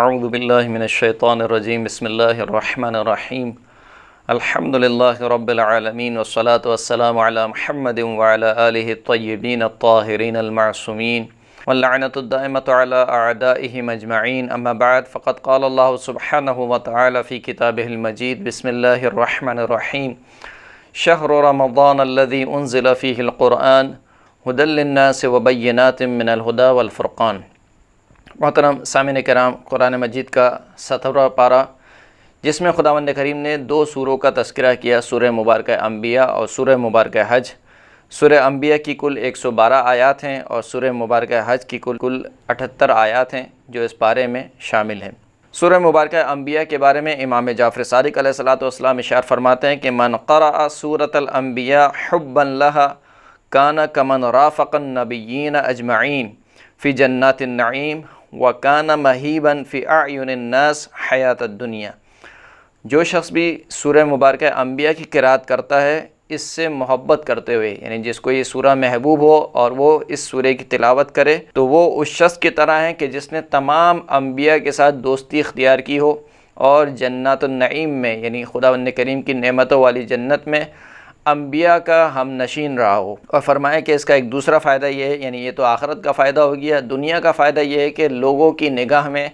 اعوذ باللہ من الشیطان الرجیم بسم اللہ الرحمن الرحیم الحمد للہ رب العالمین والصلاة والسلام علی محمد وعلی آلہ الطیبین الطاہرین المعصومین واللعنۃ الدائمۃ علی اعدائہم اجمعین اما بعد فقد قال اللہ سبحانہ وتعالی فی کتابہ المجید بسم اللہ الرحمن الرحیم شہر رمضان الذی انزل فیہ القرآن ھدی للناس وبینات من الہدی والفرقان۔ محترم سامعین کرام، قرآن مجید کا 17واں پارہ جس میں خداوند کریم نے 2 سوروں کا تذکرہ کیا، سورہ مبارکہ انبیاء اور سورہ مبارکہ حج۔ سورہ انبیاء کی کل 112 آیات ہیں اور سورہ مبارکہ حج کی کل 78 آیات ہیں جو اس پارے میں شامل ہیں۔ سورہ مبارکہ انبیاء کے بارے میں امام جعفر صادق علیہ الصلوۃ ارشاد فرماتے ہیں کہ من قرأ سورۃ الانبیاء حبا لها کان کمن رافق النبیین اجمعین فی جنات النعیم وَكَانَ مَهِيبًا فِي أَعْيُنِ النَّاسِ حَيَاةَ الدُّنْيَا۔ جو شخص بھی سورہ مبارکہ انبیاء کی قرأت کرتا ہے اس سے محبت کرتے ہوئے، یعنی جس کو یہ سورہ محبوب ہو اور وہ اس سورہ کی تلاوت کرے تو وہ اس شخص کی طرح ہے کہ جس نے تمام انبیاء کے ساتھ دوستی اختیار کی ہو اور جنات النعیم میں، یعنی خداوند کریم کی نعمتوں والی جنت میں انبیاء کا ہم نشین رہا ہو۔ اور فرمایا کہ اس کا ایک دوسرا فائدہ یہ ہے، یعنی یہ تو آخرت کا فائدہ ہو گیا، دنیا کا فائدہ یہ ہے کہ لوگوں کی نگاہ میں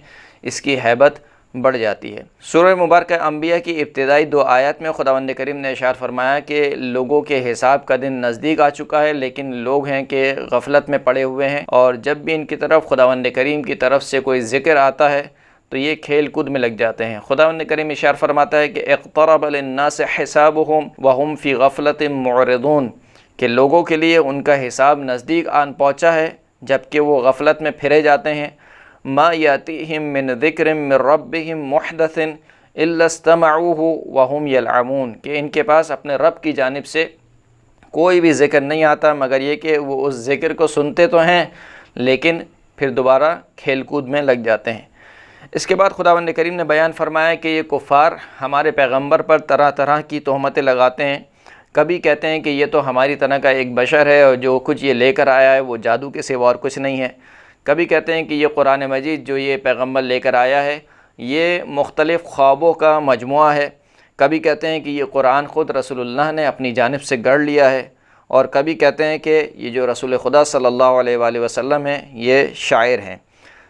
اس کی ہیبت بڑھ جاتی ہے۔ سورہ مبارکہ انبیاء کی ابتدائی 2 آیات میں خداوند کریم نے ارشاد فرمایا کہ لوگوں کے حساب کا دن نزدیک آ چکا ہے، لیکن لوگ ہیں کہ غفلت میں پڑے ہوئے ہیں، اور جب بھی ان کی طرف خداوند کریم کی طرف سے کوئی ذکر آتا ہے تو یہ کھیل کود میں لگ جاتے ہیں۔ خداوند کریم ارشاد فرماتا ہے کہ اقترب للناس حسابهم وهم فی غفلۃ معرضون، کہ لوگوں کے لیے ان کا حساب نزدیک آن پہنچا ہے جبکہ وہ غفلت میں پھرے جاتے ہیں۔ ما یاتیہم من ذکر من ربہم محدث الا استمعوہ وهم یلعبون، کہ ان کے پاس اپنے رب کی جانب سے کوئی بھی ذکر نہیں آتا مگر یہ کہ وہ اس ذکر کو سنتے تو ہیں لیکن پھر دوبارہ کھیل کود میں لگ جاتے ہیں۔ اس کے بعد خداوند کریم نے بیان فرمایا کہ یہ کفار ہمارے پیغمبر پر طرح طرح کی تہمتیں لگاتے ہیں۔ کبھی کہتے ہیں کہ یہ تو ہماری طرح کا ایک بشر ہے اور جو کچھ یہ لے کر آیا ہے وہ جادو کے سوا اور کچھ نہیں ہے۔ کبھی کہتے ہیں کہ یہ قرآن مجید جو یہ پیغمبر لے کر آیا ہے یہ مختلف خوابوں کا مجموعہ ہے۔ کبھی کہتے ہیں کہ یہ قرآن خود رسول اللہ نے اپنی جانب سے گڑھ لیا ہے، اور کبھی کہتے ہیں کہ یہ جو رسول خدا صلی اللہ علیہ وآلہ وسلم ہے یہ شاعر ہیں۔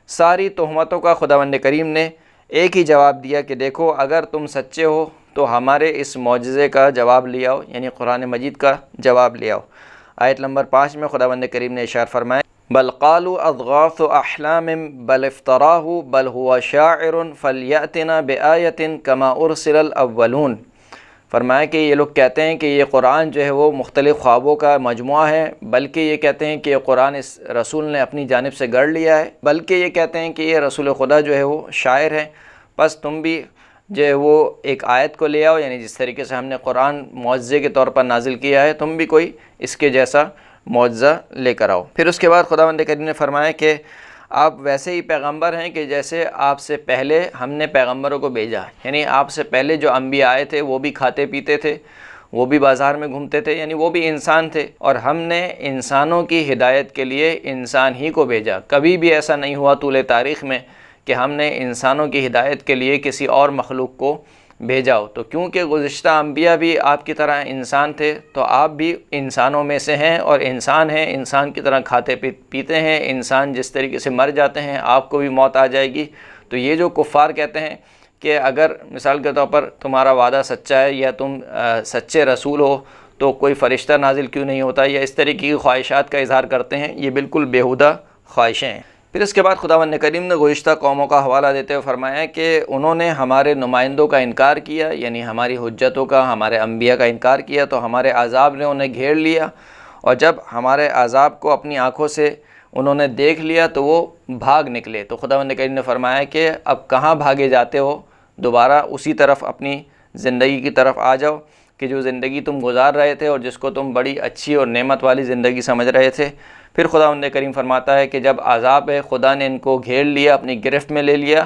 ساری تہمتوں کا خداوند کریم نے ایک ہی جواب دیا کہ دیکھو اگر تم سچے ہو تو ہمارے اس معجزے کا جواب لے آؤ، یعنی قرآن مجید کا جواب لے آؤ۔ آیت نمبر 5 میں خداوند کریم نے ارشاد فرمایا بل قالوا اضغاث احلام بل افتراہ بل هو شاعر فلیأتنا بآیۃ کما ارسل الاولون۔ فرمایا کہ یہ لوگ کہتے ہیں کہ یہ قرآن جو ہے وہ مختلف خوابوں کا مجموعہ ہے، بلکہ یہ کہتے ہیں کہ یہ قرآن اس رسول نے اپنی جانب سے گڑھ لیا ہے، بلکہ یہ کہتے ہیں کہ یہ رسول خدا جو ہے وہ شاعر ہے۔ پس تم بھی جو ہے وہ ایک آیت کو لے آؤ، یعنی جس طریقے سے ہم نے قرآن معجزے کے طور پر نازل کیا ہے تم بھی کوئی اس کے جیسا معجزہ لے کر آؤ۔ پھر اس کے بعد خداوند کریم نے فرمایا کہ آپ ویسے ہی پیغمبر ہیں کہ جیسے آپ سے پہلے ہم نے پیغمبروں کو بھیجا، یعنی آپ سے پہلے جو انبیاء آئے تھے وہ بھی کھاتے پیتے تھے، وہ بھی بازار میں گھومتے تھے، یعنی وہ بھی انسان تھے، اور ہم نے انسانوں کی ہدایت کے لیے انسان ہی کو بھیجا۔ کبھی بھی ایسا نہیں ہوا طول تاریخ میں کہ ہم نے انسانوں کی ہدایت کے لیے کسی اور مخلوق کو بھیجا ہو۔ تو کیونکہ گزشتہ انبیاء بھی آپ کی طرح انسان تھے تو آپ بھی انسانوں میں سے ہیں اور انسان ہیں، انسان کی طرح کھاتے پیتے ہیں، انسان جس طریقے سے مر جاتے ہیں آپ کو بھی موت آ جائے گی۔ تو یہ جو کفار کہتے ہیں کہ اگر مثال کے طور پر تمہارا وعدہ سچا ہے یا تم سچے رسول ہو تو کوئی فرشتہ نازل کیوں نہیں ہوتا، یا اس طریقے کی خواہشات کا اظہار کرتے ہیں، یہ بالکل بیہودہ خواہشیں ہیں۔ پھر اس کے بعد خداوند کریم نے گزشتہ قوموں کا حوالہ دیتے ہوئے فرمایا کہ انہوں نے ہمارے نمائندوں کا انکار کیا، یعنی ہماری حجتوں کا، ہمارے انبیاء کا انکار کیا تو ہمارے عذاب نے انہیں گھیر لیا، اور جب ہمارے عذاب کو اپنی آنکھوں سے انہوں نے دیکھ لیا تو وہ بھاگ نکلے۔ تو خداوند کریم نے فرمایا کہ اب کہاں بھاگے جاتے ہو، دوبارہ اسی طرف اپنی زندگی کی طرف آ جاؤ کہ جو زندگی تم گزار رہے تھے اور جس کو تم بڑی اچھی اور نعمت والی زندگی سمجھ رہے تھے۔ پھر خداوند کریم فرماتا ہے کہ جب عذاب ہے خدا نے ان کو گھیر لیا، اپنی گرفت میں لے لیا،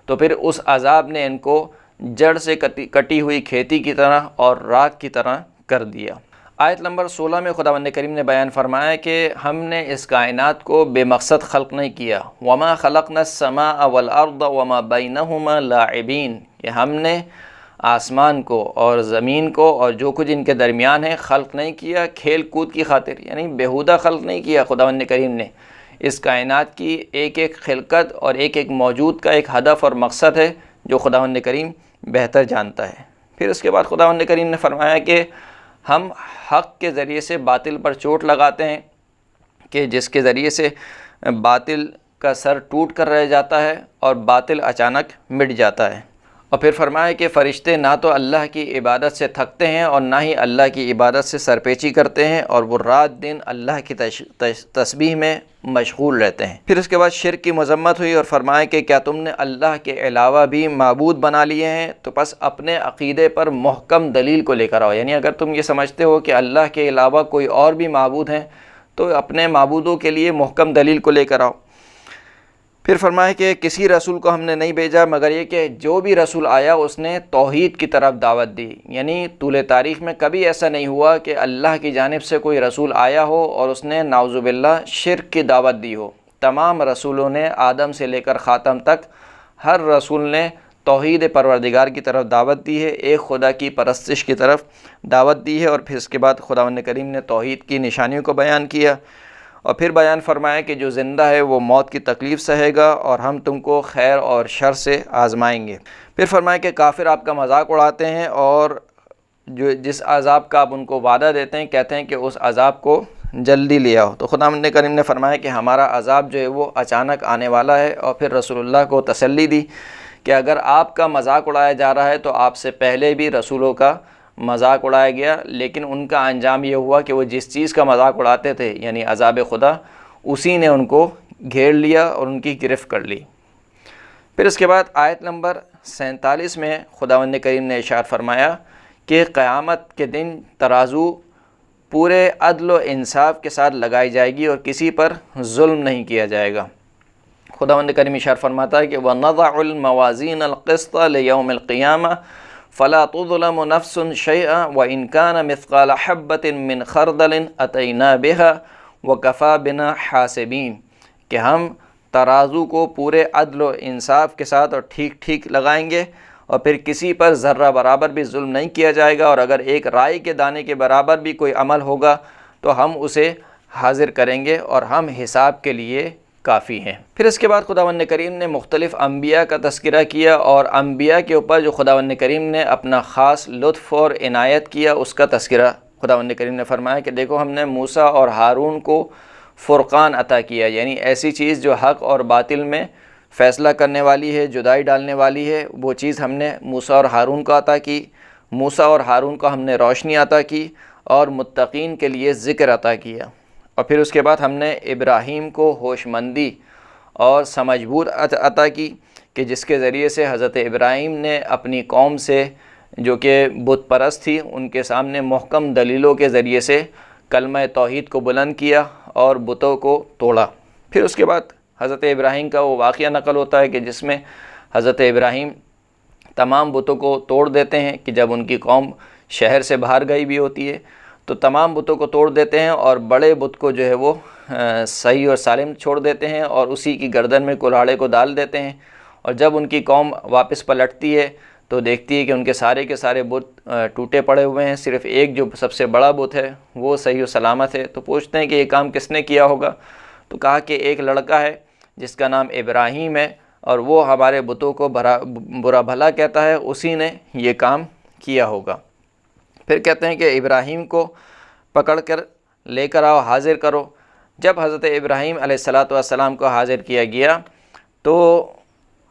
تو پھر اس عذاب نے ان کو جڑ سے کٹی ہوئی کھیتی کی طرح اور راکھ کی طرح کر دیا۔ آیت نمبر 16 میں خداوند کریم نے بیان فرمایا کہ ہم نے اس کائنات کو بے مقصد خلق نہیں کیا. وما خلقنا السماء والارض وما بینہما لاعبین، کہ ہم نے آسمان کو اور زمین کو اور جو کچھ ان کے درمیان ہے خلق نہیں کیا کھیل کود کی خاطر، یعنی بیہودہ خلق نہیں کیا. خداوند کریم نے اس کائنات کی ایک ایک خلقت اور ایک ایک موجود کا ایک ہدف اور مقصد ہے جو خداوند کریم بہتر جانتا ہے. پھر اس کے بعد خداوند کریم نے فرمایا کہ ہم حق کے ذریعے سے باطل پر چوٹ لگاتے ہیں، کہ جس کے ذریعے سے باطل کا سر ٹوٹ کر رہ جاتا ہے اور باطل اچانک مٹ جاتا ہے. اور پھر فرمایا کہ فرشتے نہ تو اللہ کی عبادت سے تھکتے ہیں اور نہ ہی اللہ کی عبادت سے سرپیچی کرتے ہیں، اور وہ رات دن اللہ کی تسبیح میں مشغول رہتے ہیں. پھر اس کے بعد شرک کی مذمت ہوئی اور فرمایا کہ کیا تم نے اللہ کے علاوہ بھی معبود بنا لیے ہیں، تو پس اپنے عقیدے پر محکم دلیل کو لے کر آؤ. یعنی اگر تم یہ سمجھتے ہو کہ اللہ کے علاوہ کوئی اور بھی معبود ہیں تو اپنے معبودوں کے لیے محکم دلیل کو لے کر آؤ. پھر فرمایا کہ کسی رسول کو ہم نے نہیں بھیجا مگر یہ کہ جو بھی رسول آیا اس نے توحید کی طرف دعوت دی. یعنی طول تاریخ میں کبھی ایسا نہیں ہوا کہ اللہ کی جانب سے کوئی رسول آیا ہو اور اس نے نعوذ باللہ شرک کی دعوت دی ہو. تمام رسولوں نے آدم سے لے کر خاتم تک ہر رسول نے توحید پروردگار کی طرف دعوت دی ہے، ایک خدا کی پرستش کی طرف دعوت دی ہے. اور پھر اس کے بعد خداوند کریم نے توحید کی نشانیوں کو بیان کیا اور پھر بیان فرمایا کہ جو زندہ ہے وہ موت کی تکلیف سہے گا اور ہم تم کو خیر اور شر سے آزمائیں گے. پھر فرمایا کہ کافر آپ کا مذاق اڑاتے ہیں اور جس عذاب کا آپ ان کو وعدہ دیتے ہیں کہتے ہیں کہ اس عذاب کو جلدی لے آؤ. تو خداوند کریم نے فرمایا کہ ہمارا عذاب جو ہے وہ اچانک آنے والا ہے. اور پھر رسول اللہ کو تسلی دی کہ اگر آپ کا مذاق اڑایا جا رہا ہے تو آپ سے پہلے بھی رسولوں کا مذاق اڑایا گیا، لیکن ان کا انجام یہ ہوا کہ وہ جس چیز کا مذاق اڑاتے تھے یعنی عذاب خدا، اسی نے ان کو گھیر لیا اور ان کی گرفت کر لی. پھر اس کے بعد آیت نمبر 47 میں خداوند کریم نے ارشاد فرمایا کہ قیامت کے دن ترازو پورے عدل و انصاف کے ساتھ لگائی جائے گی اور کسی پر ظلم نہیں کیا جائے گا. خداوند کریم ارشاد فرماتا ہے کہ وَنَضَعُ الْمَوَازِينَ الْقِسْطَ لِيَوْمِ الْقِيَامَةِ فَلَا تُظْلَمُ نَفْسٌ شَيْئًا وَإِنْ كَانَ مِثْقَالَ حَبَّةٍ مِّنْ خَرْدَلٍ أَتَيْنَا بِهَا وَكَفَى بِنَا حَاسِبِينَ، کہ ہم ترازو کو پورے عدل و انصاف کے ساتھ اور ٹھیک ٹھیک لگائیں گے اور پھر کسی پر ذرہ برابر بھی ظلم نہیں کیا جائے گا، اور اگر ایک رائی کے دانے کے برابر بھی کوئی عمل ہوگا تو ہم اسے حاضر کریں گے اور ہم حساب کے لیے کافی ہیں. پھر اس کے بعد خداوند کریم نے مختلف انبیاء کا تذکرہ کیا اور انبیاء کے اوپر جو خداوند کریم نے اپنا خاص لطف اور عنایت کیا اس کا تذکرہ خداوند کریم نے فرمایا کہ دیکھو ہم نے موسیٰ اور ہارون کو فرقان عطا کیا، یعنی ایسی چیز جو حق اور باطل میں فیصلہ کرنے والی ہے، جدائی ڈالنے والی ہے، وہ چیز ہم نے موسیٰ اور ہارون کو عطا کی. موسیٰ اور ہارون کو ہم نے روشنی عطا کی اور متقین کے لیے ذکر عطا کیا. اور پھر اس کے بعد ہم نے ابراہیم کو ہوش مندی اور سمجھ بوجھ عطا کی کہ جس کے ذریعے سے حضرت ابراہیم نے اپنی قوم سے جو کہ بت پرست تھی ان کے سامنے محکم دلیلوں کے ذریعے سے کلمہ توحید کو بلند کیا اور بتوں کو توڑا. پھر اس کے بعد حضرت ابراہیم کا وہ واقعہ نقل ہوتا ہے کہ جس میں حضرت ابراہیم تمام بتوں کو توڑ دیتے ہیں کہ جب ان کی قوم شہر سے باہر گئی بھی ہوتی ہے تو تمام بتوں کو توڑ دیتے ہیں اور بڑے بت کو جو ہے وہ صحیح اور سالم چھوڑ دیتے ہیں اور اسی کی گردن میں کلاڑے کو ڈال دیتے ہیں. اور جب ان کی قوم واپس پلٹتی ہے تو دیکھتی ہے کہ ان کے سارے بت ٹوٹے پڑے ہوئے ہیں، صرف ایک جو سب سے بڑا بت ہے وہ صحیح و سلامت ہے. تو پوچھتے ہیں کہ یہ کام کس نے کیا ہوگا؟ تو کہا کہ ایک لڑکا ہے جس کا نام ابراہیم ہے اور وہ ہمارے بتوں کو برا بھلا کہتا ہے، اسی نے یہ کام کیا ہوگا. پھر کہتے ہیں کہ ابراہیم کو پکڑ کر لے کر آؤ، حاضر کرو. جب حضرت ابراہیم علیہ السلام کو حاضر کیا گیا تو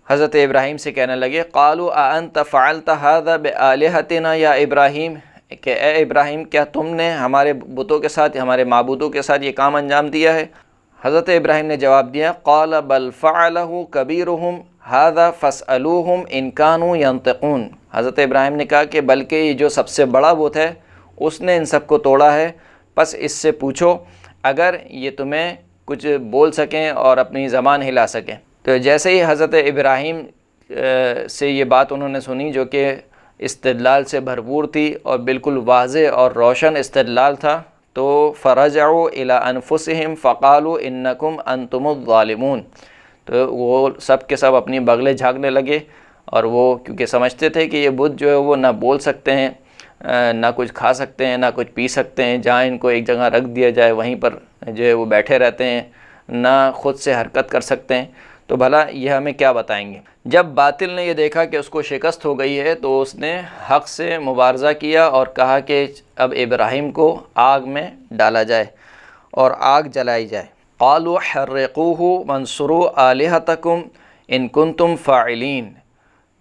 حضرت ابراہیم سے کہنے لگے قالوا اانت فعلت هذا بآلهتنا یا ابراہیم، کہ اے ابراہیم کیا تم نے ہمارے بتوں کے ساتھ، ہمارے معبودوں کے ساتھ یہ کام انجام دیا ہے؟ حضرت ابراہیم نے جواب دیا قال بل فعله كبيرهم هذا فاسألوهم ان كانوا ينطقون. حضرت ابراہیم نے کہا کہ بلکہ یہ جو سب سے بڑا بت ہے اس نے ان سب کو توڑا ہے، پس اس سے پوچھو اگر یہ تمہیں کچھ بول سکیں اور اپنی زبان ہلا سکیں. تو جیسے ہی حضرت ابراہیم سے یہ بات انہوں نے سنی جو کہ استدلال سے بھرپور تھی اور بالکل واضح اور روشن استدلال تھا، تو فرجعوا الی انفسہم فقالوا انکم انتم الظالمون، تو وہ سب کے سب اپنی بغلیں جھانکنے لگے، اور وہ کیونکہ سمجھتے تھے کہ یہ بت جو ہے وہ نہ بول سکتے ہیں، نہ کچھ کھا سکتے ہیں، نہ کچھ پی سکتے ہیں، جہاں ان کو ایک جگہ رکھ دیا جائے وہیں پر جو ہے وہ بیٹھے رہتے ہیں، نہ خود سے حرکت کر سکتے ہیں، تو بھلا یہ ہمیں کیا بتائیں گے۔ جب باطل نے یہ دیکھا کہ اس کو شکست ہو گئی ہے تو اس نے حق سے مبارزہ کیا اور کہا کہ اب ابراہیم کو آگ میں ڈالا جائے اور آگ جلائی جائے۔ قالوا حرقوه وانصروا آلہتکم ان کنتم فاعلین،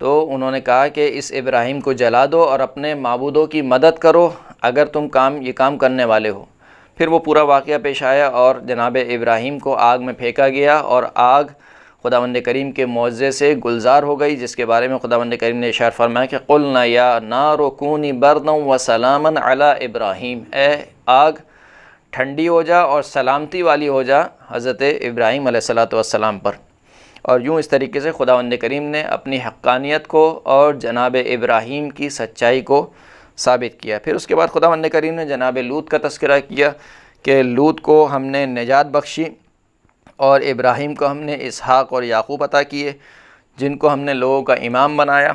تو انہوں نے کہا کہ اس ابراہیم کو جلا دو اور اپنے معبودوں کی مدد کرو اگر تم یہ کام کرنے والے ہو۔ پھر وہ پورا واقعہ پیش آیا اور جناب ابراہیم کو آگ میں پھینکا گیا اور آگ خداوند کریم کے معجزے سے گلزار ہو گئی، جس کے بارے میں خداوند کریم نے ارشاد فرمایا کہ قلنا یا نار کونی بردا وسلاما علی ابراہیم، اے آگ ٹھنڈی ہو جا اور سلامتی والی ہو جا حضرت ابراہیم علیہ السلام پر۔ اور یوں اس طریقے سے خداوند کریم نے اپنی حقانیت کو اور جناب ابراہیم کی سچائی کو ثابت کیا۔ پھر اس کے بعد خداوند کریم نے جناب لوط کا تذکرہ کیا کہ لوط کو ہم نے نجات بخشی اور ابراہیم کو ہم نے اسحاق اور یعقوب عطا کیے، جن کو ہم نے لوگوں کا امام بنایا،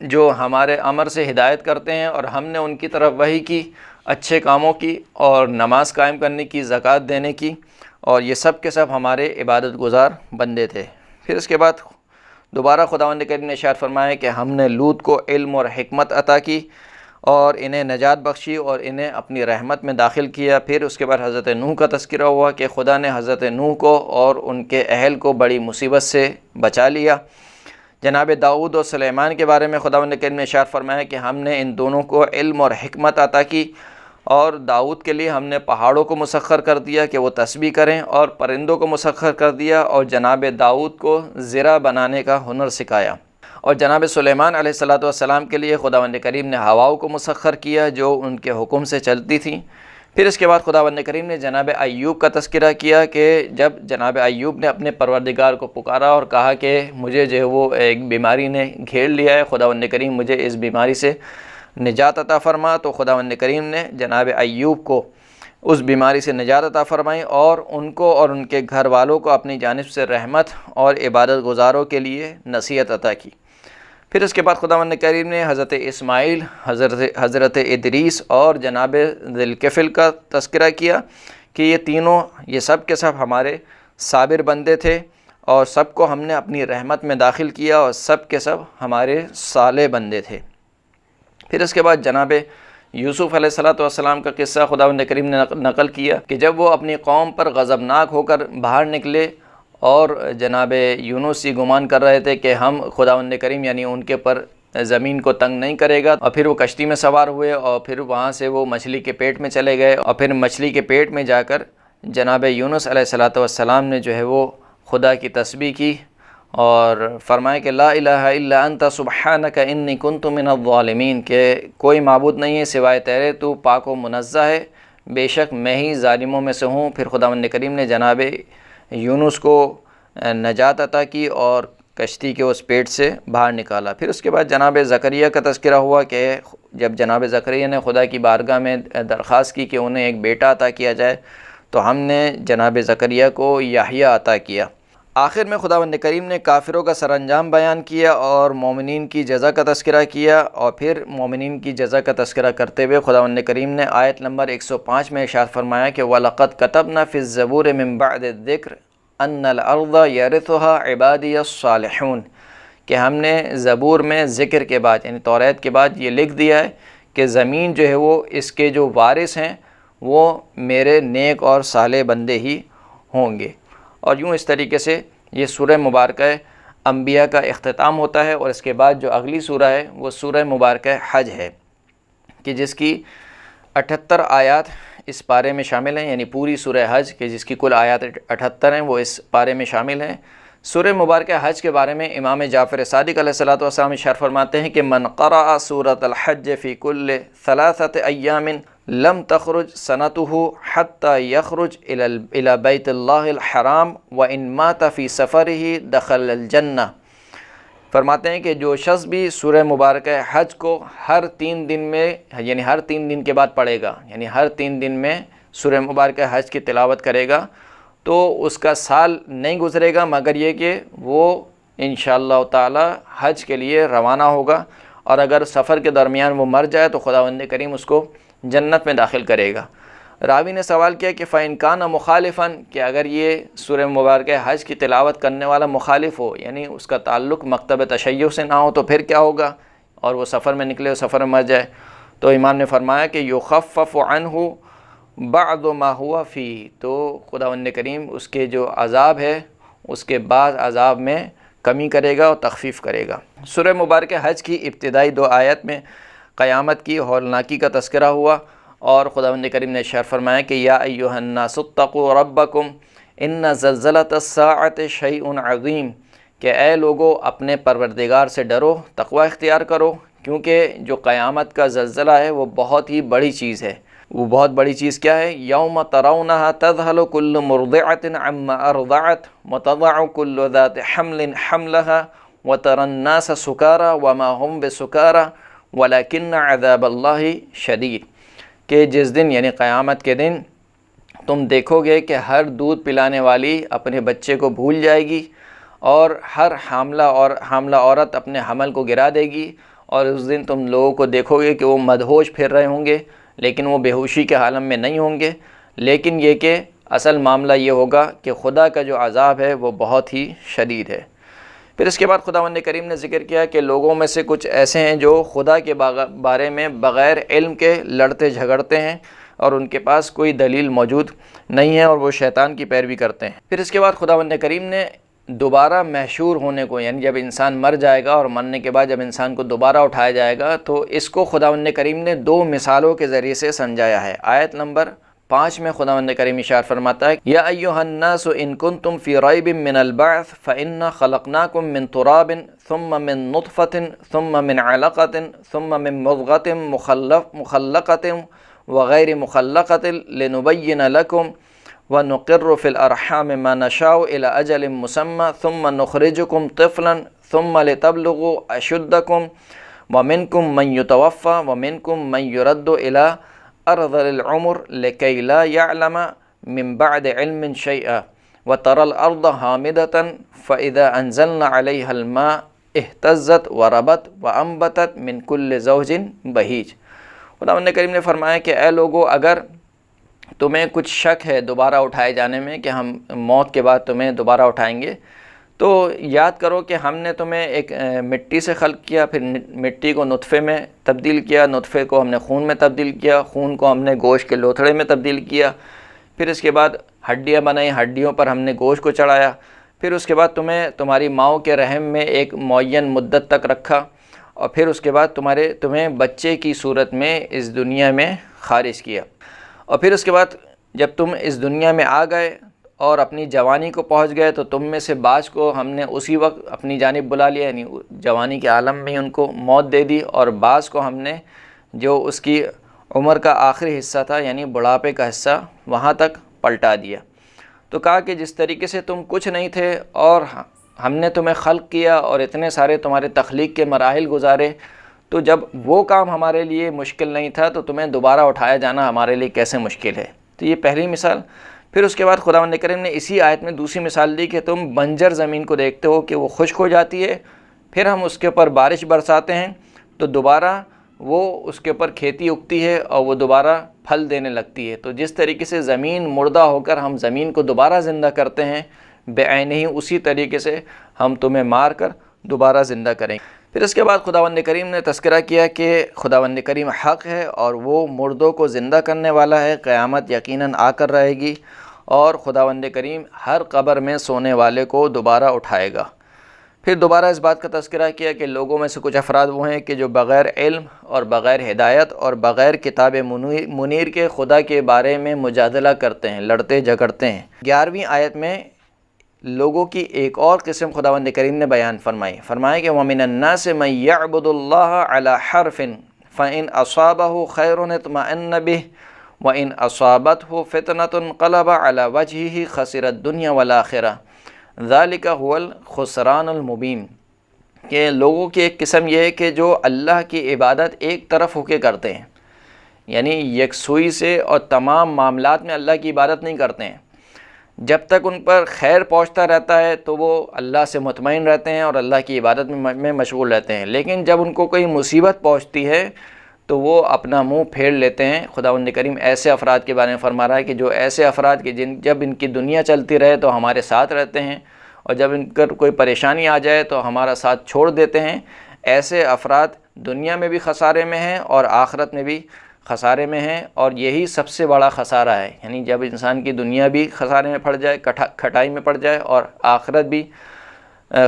جو ہمارے امر سے ہدایت کرتے ہیں، اور ہم نے ان کی طرف وحی کی، اچھے کاموں کی اور نماز قائم کرنے کی، زکوٰۃ دینے کی، اور یہ سب کے سب ہمارے عبادت گزار بندے تھے۔ پھر اس کے بعد دوبارہ خداوند کریم نے ارشاد فرمایا کہ ہم نے لوط کو علم اور حکمت عطا کی اور انہیں نجات بخشی اور انہیں اپنی رحمت میں داخل کیا۔ پھر اس کے بعد حضرت نوح کا تذکرہ ہوا کہ خدا نے حضرت نوح کو اور ان کے اہل کو بڑی مصیبت سے بچا لیا۔ جناب داؤد اور سلیمان کے بارے میں خداوند کریم نے ارشاد فرمایا کہ ہم نے ان دونوں کو علم اور حکمت عطا کی، اور داؤد کے لیے ہم نے پہاڑوں کو مسخر کر دیا کہ وہ تسبیح کریں، اور پرندوں کو مسخر کر دیا، اور جناب داؤد کو زرہ بنانے کا ہنر سکھایا۔ اور جناب سلیمان علیہ السلام کے لیے خداوند کریم نے ہواؤں کو مسخر کیا جو ان کے حکم سے چلتی تھیں۔ پھر اس کے بعد خداوند کریم نے جناب ایوب کا تذکرہ کیا کہ جب جناب ایوب نے اپنے پروردگار کو پکارا اور کہا کہ مجھے جو ہے وہ ایک بیماری نے گھیر لیا ہے، خداوند کریم مجھے اس بیماری سے نجات عطا فرما، تو خداوند کریم نے جناب ایوب کو اس بیماری سے نجات عطا فرمائی اور ان کو اور ان کے گھر والوں کو اپنی جانب سے رحمت اور عبادت گزاروں کے لیے نصیحت عطا کی۔ پھر اس کے بعد خداوند کریم نے حضرت اسماعیل، حضرت ادریس اور جناب ذی الکفل کا تذکرہ کیا کہ یہ تینوں، یہ سب کے سب ہمارے صابر بندے تھے، اور سب کو ہم نے اپنی رحمت میں داخل کیا، اور سب کے سب ہمارے صالح بندے تھے۔ پھر اس کے بعد جناب یوسف علیہ السلام کا قصہ خداوند کریم نے نقل کیا کہ جب وہ اپنی قوم پر غضبناک ہو کر باہر نکلے اور جناب یونس یہ گمان کر رہے تھے کہ ہم خداوند کریم یعنی ان کے پر زمین کو تنگ نہیں کرے گا، اور پھر وہ کشتی میں سوار ہوئے اور پھر وہاں سے وہ مچھلی کے پیٹ میں چلے گئے، اور پھر مچھلی کے پیٹ میں جا کر جناب یونس علیہ السلام نے جو ہے وہ خدا کی تسبیح کی اور فرمایا کہ لا الہ الا انت سبحانک انی کنت من الظالمین، کہ کوئی معبود نہیں ہے سوائے تیرے، تو پاک و منزہ ہے، بے شک میں ہی ظالموں میں سے ہوں۔ پھر خداوند کریم نے جناب یونس کو نجات عطا کی اور کشتی کے اس پیٹ سے باہر نکالا۔ پھر اس کے بعد جناب زکریا کا تذکرہ ہوا کہ جب جناب زکریا نے خدا کی بارگاہ میں درخواست کی کہ انہیں ایک بیٹا عطا کیا جائے، تو ہم نے جناب زکریا کو یحییٰ عطا کیا۔ آخر میں خداوند کریم نے کافروں کا سر انجام بیان کیا اور مومنین کی جزا کا تذکرہ کیا، اور پھر مومنین کی جزا کا تذکرہ کرتے ہوئے خداوند کریم نے آیت نمبر 105 میں ارشاد فرمایا کہ وَلَقَدْ كَتَبْنَا فِي الزَّبُورِ مِن بَعْدِ الذِّكْرِ أَنَّ الْأَرْضَ يَرِثُهَا عِبَادِيَ الصَّالِحُونَ، کہ ہم نے زبور میں ذکر کے بعد یعنی توریت کے بعد یہ لکھ دیا ہے کہ زمین جو ہے وہ اس کے جو وارث ہیں وہ میرے نیک اور صالح بندے ہی ہوں گے۔ اور یوں اس طریقے سے یہ سورہ مبارکہ انبیاء کا اختتام ہوتا ہے، اور اس کے بعد جو اگلی سورہ ہے وہ سورہ مبارکہ حج ہے کہ جس کی 78 آیات اس پارے میں شامل ہیں، یعنی پوری سورہ حج کہ جس کی کل آیات 78 ہیں وہ اس پارے میں شامل ہیں۔ سورہ مبارکہ حج کے بارے میں امام جعفر صادق علیہ السلام ارشاد فرماتے ہیں کہ من قرأ سورۃ الحج فی کل 3 ایام لم تخرج سنته حتى يخرج الى بیت اللہ الحرام وان مات فی سفرہ دخل الجنہ، فرماتے ہیں کہ جو شخص بھی سورہ مبارکہ حج کو ہر 3 دن میں یعنی ہر 3 دن کے بعد پڑھے گا، یعنی ہر 3 دن میں سورہ مبارکہ حج کی تلاوت کرے گا تو اس کا سال نہیں گزرے گا مگر یہ کہ وہ انشاءاللہ تعالی حج کے لیے روانہ ہوگا، اور اگر سفر کے درمیان وہ مر جائے تو خداوند کریم اس کو جنت میں داخل کرے گا۔ راوی نے سوال کیا کہ فَإِن كَانَ مُخَالِفًا، کہ اگر یہ سورہ مبارکہ حج کی تلاوت کرنے والا مخالف ہو، یعنی اس کا تعلق مکتب تشیع سے نہ ہو، تو پھر کیا ہوگا؟ اور وہ سفر میں نکلے اور سفر میں مر جائے، تو امام نے فرمایا کہ يُخَفَّفُ عَنْهُ بَعْضُ مَا هُوَ فِيهِ، تو خداوند کریم اس کے جو عذاب ہے اس کے بعد عذاب میں کمی کرے گا اور تخفیف کرے گا۔ سورہ مبارکہ حج کی ابتدائی 2 آیت میں قیامت کی ہولناکی کا تذکرہ ہوا، اور خداوند کریم نے ارشاد فرمایا کہ یا ایھا الناس اتقوا ربکم ان زلزلۃ الساعۃ شیء عظیم، کہ اے لوگو اپنے پروردگار سے ڈرو، تقوی اختیار کرو، کیونکہ جو قیامت کا زلزلہ ہے وہ بہت ہی بڑی چیز ہے۔ وہ بہت بڑی چیز کیا ہے؟ یوم ترونھا تذہل کل مرضعۃ عما ارضعت وتضع کل ذات حمل حملھا وتری الناس سکارى وما هم بسکارى ولکن عذاب اللہ شدید، کہ جس دن یعنی قیامت کے دن تم دیکھو گے کہ ہر دودھ پلانے والی اپنے بچے کو بھول جائے گی، اور ہر حاملہ عورت اپنے حمل کو گرا دے گی، اور اس دن تم لوگوں کو دیکھو گے کہ وہ مدہوش پھر رہے ہوں گے لیکن وہ بے ہوشی کے عالم میں نہیں ہوں گے، لیکن یہ کہ اصل معاملہ یہ ہوگا کہ خدا کا جو عذاب ہے وہ بہت ہی شدید ہے۔ پھر اس کے بعد خداوند کریم نے ذکر کیا کہ لوگوں میں سے کچھ ایسے ہیں جو خدا کے بارے میں بغیر علم کے لڑتے جھگڑتے ہیں اور ان کے پاس کوئی دلیل موجود نہیں ہے، اور وہ شیطان کی پیروی کرتے ہیں۔ پھر اس کے بعد خداوند کریم نے دوبارہ محشور ہونے کو، یعنی جب انسان مر جائے گا اور مرنے کے بعد جب انسان کو دوبارہ اٹھایا جائے گا، تو اس کو خداوند کریم نے 2 مثالوں کے ذریعے سے سمجھایا ہے۔ آیت نمبر 5 میں خداوند کریم اشارہ فرماتا ہے یا ایھا الناس ان کنتم فی ریب من البعث فانا خلقناکم من تراب ثم من نطفة ثم من علقة ثم من مضغة مخلقة وغیر مخلقة لنبین لکم ونقر فی الارحام ما نشاء الى اجل مسمى ثم نخرجکم طفلا ثم لتبلغوا اشدکم ومنکم من یتوفى ومنکم من یرد الى ارذل العمر لکی لا یعلم من بعد علم شیئا وترى الارض حامدة فاذا انزلنا علیها الماء اهتزت وربت وانبتت من كل زوج بہیج۔ خداوند کریم نے فرمایا کہ اے لوگو اگر تمہیں کچھ شک ہے دوبارہ اٹھائے جانے میں کہ ہم موت کے بعد تمہیں دوبارہ اٹھائیں گے، تو یاد کرو کہ ہم نے تمہیں ایک مٹی سے خلق کیا، پھر مٹی کو نطفے میں تبدیل کیا، نطفے کو ہم نے خون میں تبدیل کیا، خون کو ہم نے گوشت کے لوتھڑے میں تبدیل کیا، پھر اس کے بعد ہڈیاں بنائیں، ہڈیوں پر ہم نے گوشت کو چڑھایا، پھر اس کے بعد تمہیں تمہاری ماؤں کے رحم میں ایک معین مدت تک رکھا، اور پھر اس کے بعد تمہیں بچے کی صورت میں اس دنیا میں خارج کیا، اور پھر اس کے بعد جب تم اس دنیا میں آ گئے اور اپنی جوانی کو پہنچ گئے تو تم میں سے بعض کو ہم نے اسی وقت اپنی جانب بلا لیا، یعنی جوانی کے عالم میں ان کو موت دے دی، اور بعض کو ہم نے جو اس کی عمر کا آخری حصہ تھا یعنی بڑھاپے کا حصہ وہاں تک پلٹا دیا۔ تو کہا کہ جس طریقے سے تم کچھ نہیں تھے اور ہم نے تمہیں خلق کیا اور اتنے سارے تمہارے تخلیق کے مراحل گزارے، تو جب وہ کام ہمارے لیے مشکل نہیں تھا تو تمہیں دوبارہ اٹھایا جانا ہمارے لیے کیسے مشکل ہے۔ تو یہ پہلی مثال۔ پھر اس کے بعد خداوند کریم نے اسی آیت میں دوسری مثال دی کہ تم بنجر زمین کو دیکھتے ہو کہ وہ خشک ہو جاتی ہے، پھر ہم اس کے اوپر بارش برساتے ہیں تو دوبارہ وہ اس کے اوپر کھیتی اگتی ہے اور وہ دوبارہ پھل دینے لگتی ہے۔ تو جس طریقے سے زمین مردہ ہو کر ہم زمین کو دوبارہ زندہ کرتے ہیں، بعینہ ہی اسی طریقے سے ہم تمہیں مار کر دوبارہ زندہ کریں گے۔ پھر اس کے بعد خداوند کریم نے تذکرہ کیا کہ خداوند کریم حق ہے اور وہ مردوں کو زندہ کرنے والا ہے، قیامت یقیناً آ کر رہے گی، اور خداوند کریم ہر قبر میں سونے والے کو دوبارہ اٹھائے گا۔ پھر دوبارہ اس بات کا تذکرہ کیا کہ لوگوں میں سے کچھ افراد وہ ہیں کہ جو بغیر علم اور بغیر ہدایت اور بغیر کتاب منیر کے خدا کے بارے میں مجادلہ کرتے ہیں، لڑتے جھگڑتے ہیں۔ 11ویں آیت میں لوگوں کی ایک اور قسم خداوند کریم نے بیان فرمایا کہ وَمِنَ النَّاسِ مَن يَعْبُدُ اللَّهَ عَلَى حَرْفٍ فَإِنْ أَصَابَهُ خَيْرٌ اطْمَأَنَّ بِهِ وَإِنْ أَصَابَتْهُ فِتْنَةٌ انقلب عَلَى وَجْهِهِ خَسِرَ الدُّنْيَا وَالْآخِرَةَ ذَلِكَ هُوَ الْخُسْرَانُ الْمُبِينُ۔ کہ لوگوں کی ایک قسم یہ ہے کہ جو اللہ کی عبادت ایک طرف ہو کے کرتے ہیں، یعنی یکسوئی سے اور تمام معاملات میں اللہ کی عبادت نہیں کرتے ہیں۔ جب تک ان پر خیر پہنچتا رہتا ہے تو وہ اللہ سے مطمئن رہتے ہیں اور اللہ کی عبادت میں مشغول رہتے ہیں، لیکن جب ان کو کوئی مصیبت پہنچتی ہے تو وہ اپنا منہ پھیر لیتے ہیں۔ خداوند کریم ایسے افراد کے بارے میں فرما رہا ہے کہ جو ایسے افراد کہ جب ان کی دنیا چلتی رہے تو ہمارے ساتھ رہتے ہیں، اور جب ان پر کوئی پریشانی آ جائے تو ہمارا ساتھ چھوڑ دیتے ہیں۔ ایسے افراد دنیا میں بھی خسارے میں ہیں اور آخرت میں بھی خسارے میں ہیں، اور یہی سب سے بڑا خسارہ ہے۔ یعنی جب انسان کی دنیا بھی خسارے میں پڑ جائے، کھٹائی میں پڑ جائے، اور آخرت بھی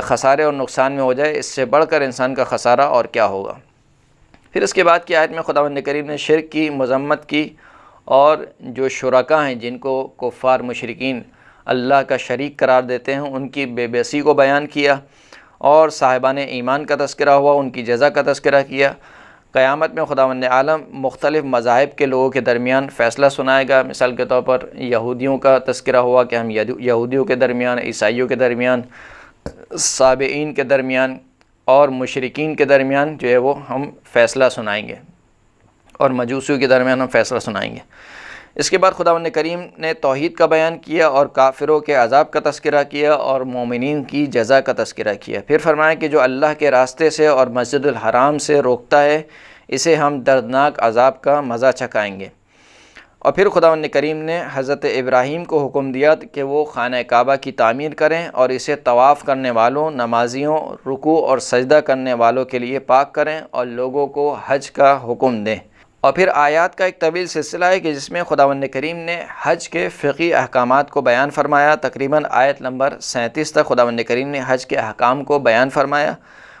خسارے اور نقصان میں ہو جائے، اس سے بڑھ کر انسان کا خسارہ اور کیا ہوگا۔ پھر اس کے بعد کی آیت میں خداوند کریم نے شرک کی مذمت کی، اور جو شرکاء ہیں جن کو کفار مشرکین اللہ کا شریک قرار دیتے ہیں ان کی بے بسی کو بیان کیا، اور صاحبان ایمان کا تذکرہ ہوا، ان کی جزا کا تذکرہ کیا۔ قیامت میں خداوند عالم مختلف مذاہب کے لوگوں کے درمیان فیصلہ سنائے گا۔ مثال کے طور پر یہودیوں کا تذکرہ ہوا کہ ہم یہودیوں کے درمیان، عیسائیوں کے درمیان، سابعین کے درمیان اور مشرکین کے درمیان جو ہے وہ ہم فیصلہ سنائیں گے، اور مجوسیوں کے درمیان ہم فیصلہ سنائیں گے۔ اس کے بعد خداوند کریم نے توحید کا بیان کیا اور کافروں کے عذاب کا تذکرہ کیا اور مومنین کی جزا کا تذکرہ کیا۔ پھر فرمایا کہ جو اللہ کے راستے سے اور مسجد الحرام سے روکتا ہے اسے ہم دردناک عذاب کا مزہ چکھائیں گے۔ اور پھر خداوند کریم نے حضرت ابراہیم کو حکم دیا کہ وہ خانہ کعبہ کی تعمیر کریں اور اسے طواف کرنے والوں، نمازیوں، رکوع اور سجدہ کرنے والوں کے لیے پاک کریں اور لوگوں کو حج کا حکم دیں۔ اور پھر آیات کا ایک طویل سلسلہ ہے کہ جس میں خداوند کریم نے حج کے فقہی احکامات کو بیان فرمایا۔ تقریباً آیت نمبر 37 تک خداوند کریم نے حج کے احکام کو بیان فرمایا،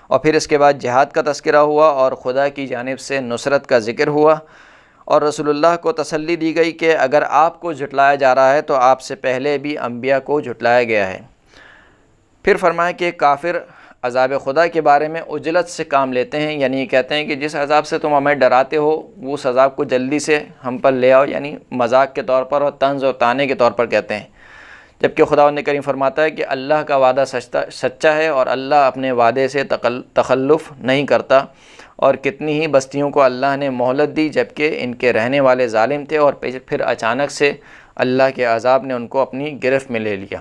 اور پھر اس کے بعد جہاد کا تذکرہ ہوا اور خدا کی جانب سے نصرت کا ذکر ہوا، اور رسول اللہ کو تسلی دی گئی کہ اگر آپ کو جھٹلایا جا رہا ہے تو آپ سے پہلے بھی انبیاء کو جھٹلایا گیا ہے۔ پھر فرمایا کہ کافر عذاب خدا کے بارے میں عجلت سے کام لیتے ہیں، یعنی کہتے ہیں کہ جس عذاب سے تم ہمیں ڈراتے ہو اس عذاب کو جلدی سے ہم پر لے آؤ، یعنی مذاق کے طور پر اور طنز اور طعنے کے طور پر کہتے ہیں۔ جبکہ خداوند کریم فرماتا ہے کہ اللہ کا وعدہ سچا ہے اور اللہ اپنے وعدے سے تخلف نہیں کرتا، اور کتنی ہی بستیوں کو اللہ نے مہلت دی جبکہ ان کے رہنے والے ظالم تھے، اور پھر اچانک سے اللہ کے عذاب نے ان کو اپنی گرفت میں لے لیا۔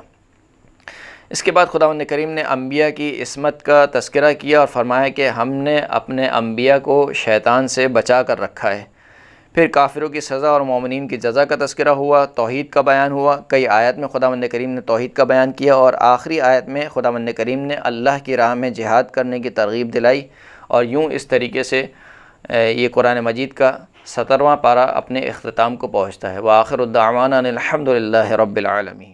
اس کے بعد خداوند کریم نے انبیاء کی عصمت کا تذکرہ کیا اور فرمایا کہ ہم نے اپنے انبیاء کو شیطان سے بچا کر رکھا ہے۔ پھر کافروں کی سزا اور مومنین کی جزا کا تذکرہ ہوا، توحید کا بیان ہوا۔ کئی آیت میں خداوند کریم نے توحید کا بیان کیا، اور آخری آیت میں خداوند کریم نے اللہ کی راہ میں جہاد کرنے کی ترغیب دلائی، اور یوں اس طریقے سے یہ قرآن مجید کا 17واں پارہ اپنے اختتام کو پہنچتا ہے۔ وآخر الدعوانا ان الحمد للہ رب العالمین۔